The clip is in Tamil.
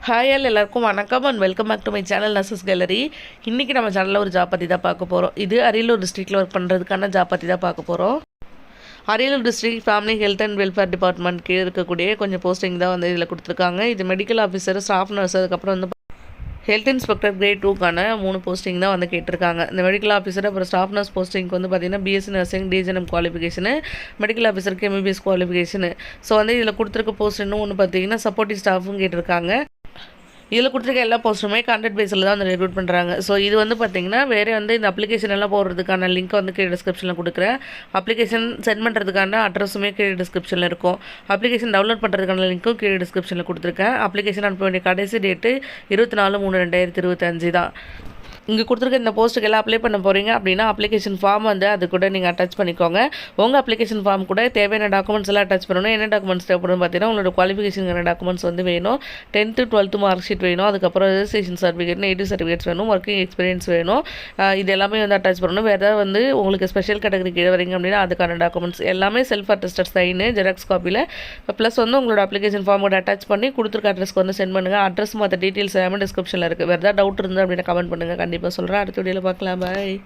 ஹாய் எல்லாருக்கும் வணக்கம் and welcome back to my channel nurses gallery. இன்றைக்கி நம்ம சேனலில் ஒரு ஜாப் பற்றி தான் பார்க்க போகிறோம். இது அரியலூர் டிஸ்ட்ரிக்டில் ஒர்க் பண்ணுறதுக்கான ஜாப் பற்றி தான் பார்க்க போகிறோம். Ariyalur district family health and welfare department கீழே இருக்கக்கூடிய கொஞ்சம் போஸ்டிங் தான் வந்து இதில் கொடுத்துருக்காங்க. இது மெடிக்கல் ஆஃபீஸர், ஸ்டாஃப் நர்ஸ், அதுக்கப்புறம் வந்து ஹெல்த் இன்ஸ்பெக்டர் கிரேட் 2க்கான 3 போஸ்டிங் தான் வந்து கேட்டிருக்காங்க. இந்த மெடிக்கல் ஆஃபீஸர் அப்புறம் ஸ்டாஃப் நர்ஸ் போஸ்டிங்க்கு வந்து பார்த்திங்கன்னா BSc nursing DGNM qualification, medical ஆஃபீஸருக்கு எம்பிபிஎஸ் குவாலிஃபிகேஷனு. ஸோ வந்து இதில் கொடுத்துருக்க போஸ்ட் இன்னும் ஒன்று பார்த்திங்கன்னா சப்போர்ட்டிவ் ஸ்டாஃபும் கேட்டிருக்காங்க. இதில் கொடுத்துருக்க எல்லா போஸ்ட்டுமே கான்ட்ராக்ட் பேஸில் தான் வந்து ரெக்ரூட் பண்ணுறாங்க. ஸோ இது வந்து பார்த்திங்கன்னா வேறு வந்து இந்த அப்ளிகேஷன் எல்லாம் போடுறதுக்கான லிங்க் வந்து கீழே டிஸ்கிரிப்ஷனில் கொடுக்குறேன். அப்ளிகேஷன் சென்ட் பண்ணுறதுக்கான அட்ரஸுமே கீழே டிஸ்கிரிப்ஷனில் இருக்கும். அப்ளிகேஷன் டவுன்லோட் பண்ணுறதுக்கான லிங்க்கும் கீழே டிஸ்கிரிப்ஷனில் கொடுத்துருக்கேன். அப்ளிகேஷன் அனுப்ப வேண்டிய கடைசி டேட்டு 24/3/2025 தான். இங்கே கொடுத்துருக்க இந்த போஸ்ட்டுக்கு எல்லாம் அப்ளை பண்ண போகிறீங்க அப்படின்னா அப்ளிகேஷன் ஃபார்ம் வந்து அது கூட நீங்கள் அட்டாச் பண்ணிக்கோங்க. உங்கள் அப்ளிகேஷன் ஃபார்ம் கூட தேவையான டாக்குமெண்ட்ஸ் எல்லாம் அட்டாச் பண்ணணும். என்ன டாக்குமெண்ட்ஸ் தேவைப்படும் பார்த்தீங்கன்னா உங்களோட குவாலிஃபிகேஷன் டாக்குமெண்ட்ஸ் வந்து வேணும். 10th 12th மார்க் ஷீட் வேணும். அதுக்கப்புறம் ரெஜிஸ்ட்ரேஷன் சர்டிஃபிகேட், நேட்டிவ் சர்டிஃபிகேட்ஸ் வேணும். ஒர்க்கிங் எக்ஸ்பீரியன்ஸ் வேணும். இது எல்லாமே வந்து அட்டாச் பண்ணணும். வேறு ஏதாவது வந்து உங்களுக்கு ஸ்பெஷல் கேட்டகரி கீழே வரீங்க அப்படின்னா அதுக்கான டாக்குமெண்ட்ஸ் எல்லாமே செல்ஃப் அட்டஸ்டட் சைனு ஜெராக்ஸ் காப்பியில் ப்ளஸ் வந்து உங்களோட அப்ளிகேஷன் ஃபார்ம் கூட அட்டாச் பண்ணி கொடுத்துருக்க அட்ரஸ்க்கு வந்து சென்ட் பண்ணுங்கள். அட்ரஸ் மற்ற டீட்டெயில்ஸ் எல்லாமே டிஸ்கிரிப்ஷனில் இருக்குது. வேறு ஏதாவது டவுட் இருந்தால் அப்படின்னா கமெண்ட் பண்ணுங்கள். கண்டிப்பாக சொல்கிறேன். அடுத்த வீடியோவில் பார்க்கலாம். பாய்.